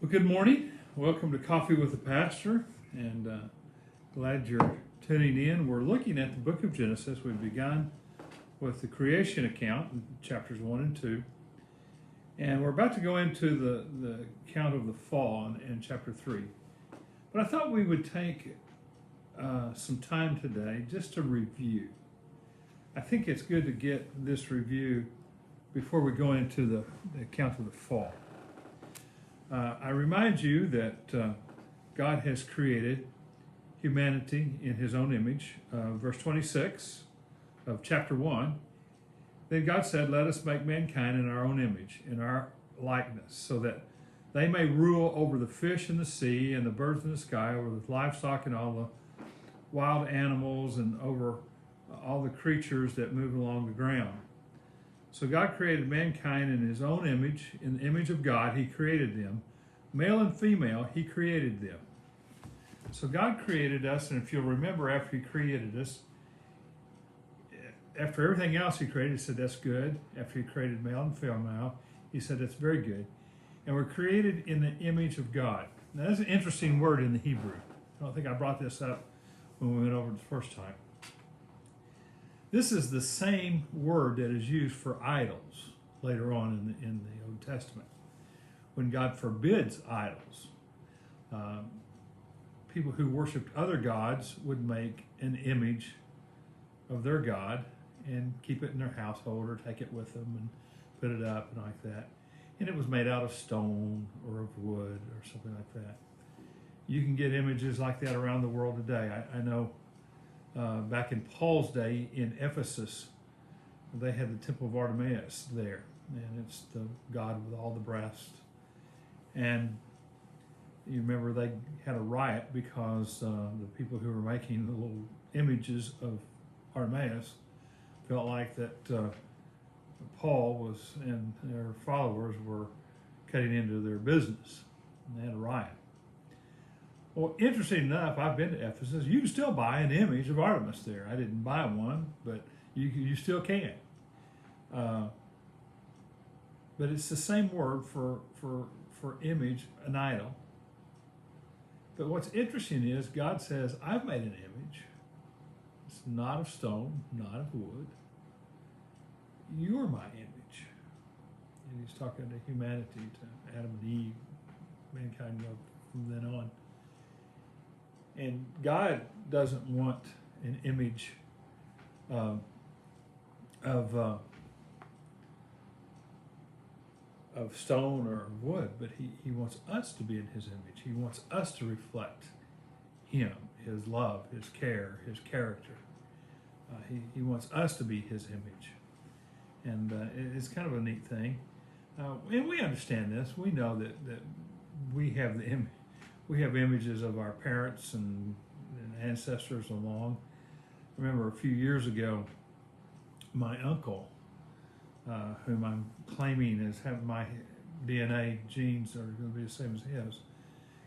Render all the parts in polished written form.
Well, good morning. Welcome to Coffee with the Pastor, and glad you're tuning in. We're looking at the book of Genesis. We've begun with the creation account in chapters 1 and 2, and we're about to go into the account of the fall in chapter 3. But I thought we would take some time today just to review. I think it's good to get this review before we go into the account of the fall. I remind you that God has created humanity in his own image. Verse 26 of chapter 1, then God said, let us make mankind in our own image, in our likeness, so that they may rule over the fish in the sea and the birds in the sky, over the livestock and all the wild animals, and over all the creatures that move along the ground. So God created mankind in his own image. In the image of God, he created them. Male and female, he created them. So God created us, and if you'll remember, after he created us, after everything else he created, he said, that's good. After he created male and female, he said, that's very good. And we're created in the image of God. Now, that's an interesting word in the Hebrew. I don't think I brought this up when we went over it the first time. This is the same word that is used for idols later on in the Old Testament. When God forbids idols, people who worshiped other gods would make an image of their God and keep it in their household or take it with them and put it up and like that. And it was made out of stone or of wood or something like that. You can get images like that around the world today. I know back in Paul's day in Ephesus, they had the Temple of Artemis there, and it's the god with all the breasts. And you remember they had a riot because the people who were making the little images of Artemis felt like that Paul was and their followers were cutting into their business, and they had a riot. Well, interesting enough, I've been to Ephesus. You can still buy an image of Artemis there. I didn't buy one, but you still can. But it's the same word for image, an idol. But what's interesting is God says, I've made an image. It's not of stone, not of wood. You're my image. And he's talking to humanity, to Adam and Eve, mankind from then on. And God doesn't want an image of stone or wood, but he wants us to be in his image. He wants us to reflect him, his love, his care, his character. He wants us to be his image. And it's kind of a neat thing. And we understand this. We know that we have the image. We have images of our parents and ancestors along. I remember a few years ago, my uncle, whom I'm claiming as having my DNA genes are going to be the same as his,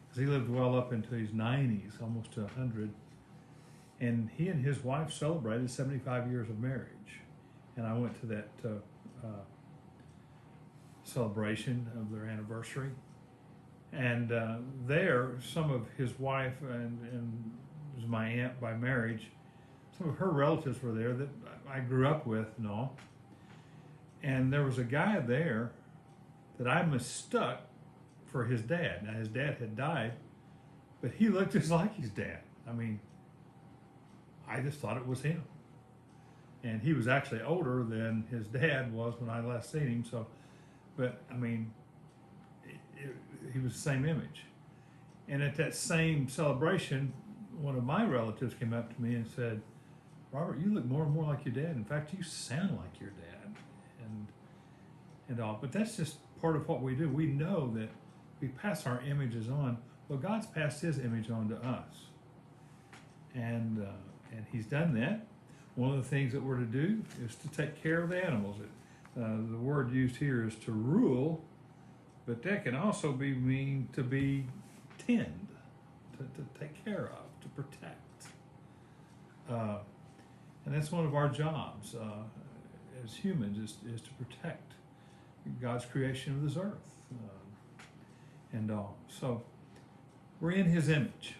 because he lived well up into his 90s, almost to 100, and he and his wife celebrated 75 years of marriage. And I went to that celebration of their anniversary. And there, some of his wife and was my aunt by marriage, some of her relatives were there that I grew up with and all. And there was a guy there that I mistook for his dad. Now, his dad had died, but he looked just like his dad. I mean, I just thought it was him. And he was actually older than his dad was when I last seen him. So, but I mean, he was the same image. And at that same celebration, one of my relatives came up to me and said, Robert, you look more and more like your dad. In fact, you sound like your dad. And all. But that's just part of what we do. We know that we pass our images on. Well, God's passed his image on to us. And he's done that. One of the things that we're to do is to take care of the animals. The word used here is to rule, but that can also mean to be tend, to take care of, to protect. And that's one of our jobs as humans is to protect God's creation of this earth. and all. So we're in his image.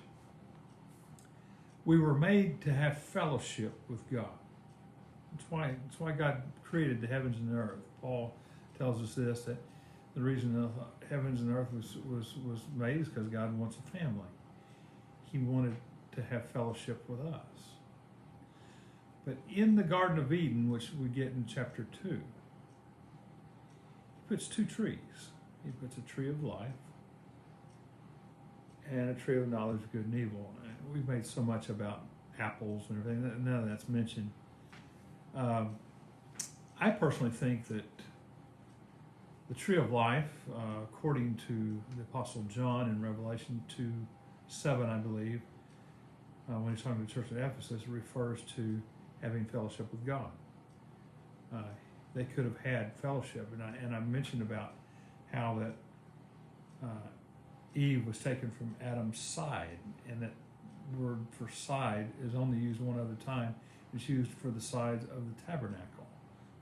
We were made to have fellowship with God. That's why God created the heavens and the earth. Paul tells us this, that the reason the heavens and the earth was made is because God wants a family. He wanted to have fellowship with us. But in the Garden of Eden, which we get in chapter 2, he puts two trees. He puts a tree of life and a tree of knowledge of good and evil. We've made so much about apples and everything. None of that's mentioned. I personally think that the tree of life, according to the Apostle John in Revelation 2:7, I believe, when he's talking to the church at Ephesus, refers to having fellowship with God. They could have had fellowship, and I mentioned about how that Eve was taken from Adam's side, and that word for side is only used one other time. It's used for the sides of the tabernacle,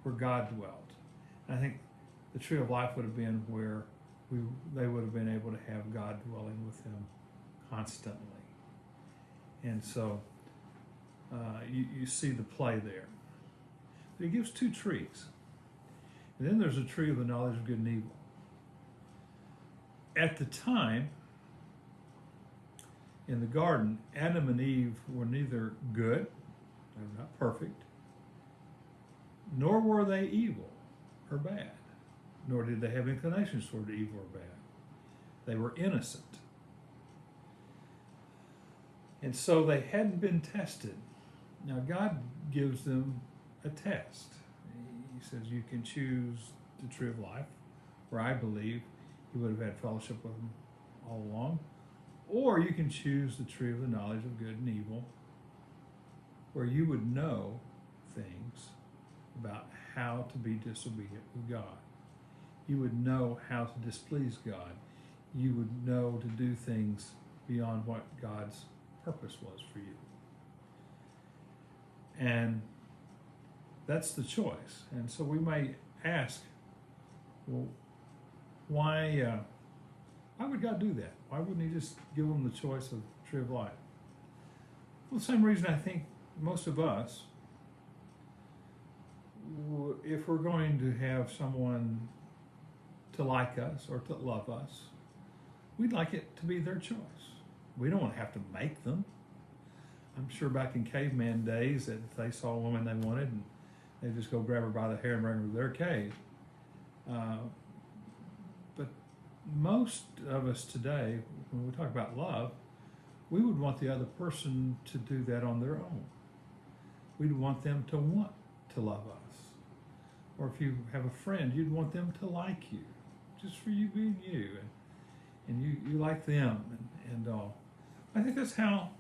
where God dwelt. And I think the tree of life would have been where they would have been able to have God dwelling with them constantly. And so you see the play there. But he gives two trees. And then there's a tree of the knowledge of good and evil. At the time, in the garden, Adam and Eve were neither good, they were not perfect, nor were they evil or bad, nor did they have inclinations toward evil or bad. They were innocent. And so they hadn't been tested. Now God gives them a test. He says you can choose the tree of life, where I believe he would have had fellowship with them all along, or you can choose the tree of the knowledge of good and evil, where you would know things about how to be disobedient with God. You would know how to displease God. You would know to do things beyond what God's purpose was for you. And that's the choice. And so we may ask, well, why would God do that? Why wouldn't he just give them the choice of tree of life? Well, the same reason I think most of us, if we're going to have someone to like us or to love us, we'd like it to be their choice. We don't want to have to make them. I'm sure back in caveman days that if they saw a woman they wanted, and they'd just go grab her by the hair and bring her to their cave. But most of us today, when we talk about love, we would want the other person to do that on their own. We'd want them to want to love us. Or if you have a friend, you'd want them to like you, just for you being you, and you like them and all. I think that's how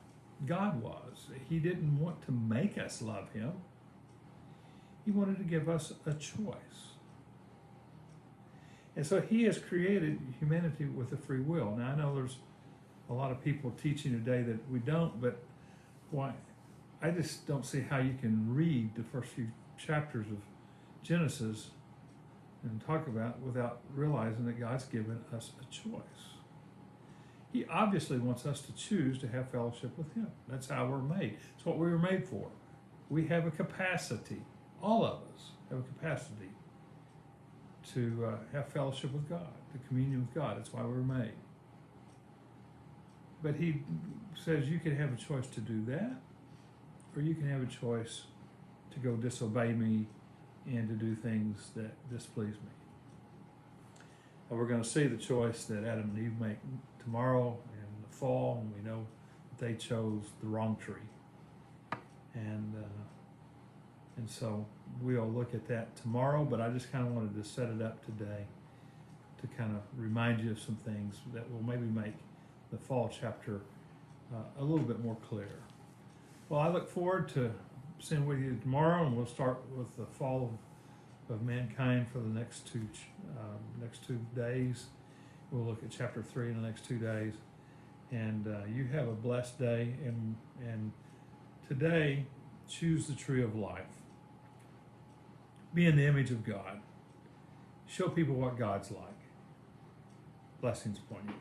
God was. He didn't want to make us love him. He wanted to give us a choice. And so he has created humanity with a free will. Now, I know there's a lot of people teaching today that we don't, but why? I just don't see how you can read the first few chapters of Genesis and talk about without realizing that God's given us a choice. He obviously wants us to choose to have fellowship with him. That's how we're made. It's what we were made for. We have a capacity. All of us have a capacity to have fellowship with God, to communion with God. That's why we were made. But he says you can have a choice to do that, or you can have a choice to go disobey me and to do things that displease me. And we're going to see the choice that Adam and Eve make tomorrow in the fall, and we know that they chose the wrong tree. And so we'll look at that tomorrow, but I just kind of wanted to set it up today to kind of remind you of some things that will maybe make the fall chapter a little bit more clear. Well, I look forward to seeing with you tomorrow, and we'll start with the fall of mankind for the next two days. We'll look at chapter 3 in the next 2 days. And you have a blessed day. And today, choose the tree of life. Be in the image of God. Show people what God's like. Blessings upon you.